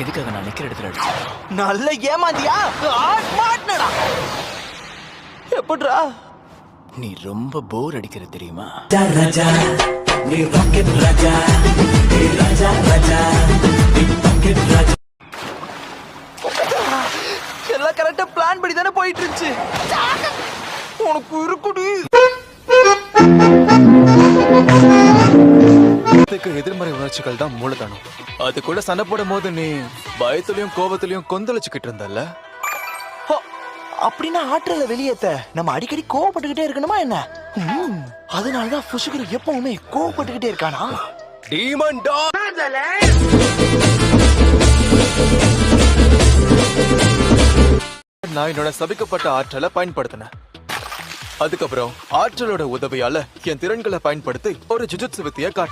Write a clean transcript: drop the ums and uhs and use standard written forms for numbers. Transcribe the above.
எதுக்காக நான் நிக்கிற இடத்துல அடிச்ச? நல்ல ஏமாந்தியா? மாட்டனடா. எப்படிடா? நீ ரொம்ப போர் அடிக்கிற தெரியுமா? ராஜா நீ ராக்கெட் ராஜா நீ ராஜா ராஜா நீ ராக்கெட் ராஜா. எல்லாம் கரெக்டா பிளான் படி தானே போயிட்டு இருந்துச்சு. உனக்கு இருக்குடி. எதிர்மறை உணர்ச்சிகள் தான் மூலதனம். அது கூட சண்டை போடும் போது நீ பயத்திலையும் கோபத்திலையும் கொந்தளிச்சுக்கிட்டு இருந்தல்ல. அப்படின்னா ஆற்றல வெளியேத்த நம்ம அடிக்கடி கோவப்பட்டுக்கிட்டே இருக்கணுமா என்ன? அதனாலதான் புசுகுரு எப்பவுமே கோவப்பட்டுக்கிட்டே இருக்கானா? Demon talk. நான் என்னோட சபிக்கப்பட்ட ஆற்றலை பயன்படுத்தினேன். அதுக்கப்புறம் ஆற்றலோட உதவியால என் திறன்களை பயன்படுத்தி ஒரு ஜுஜுட்சு வித்தையை காட்டினேன்.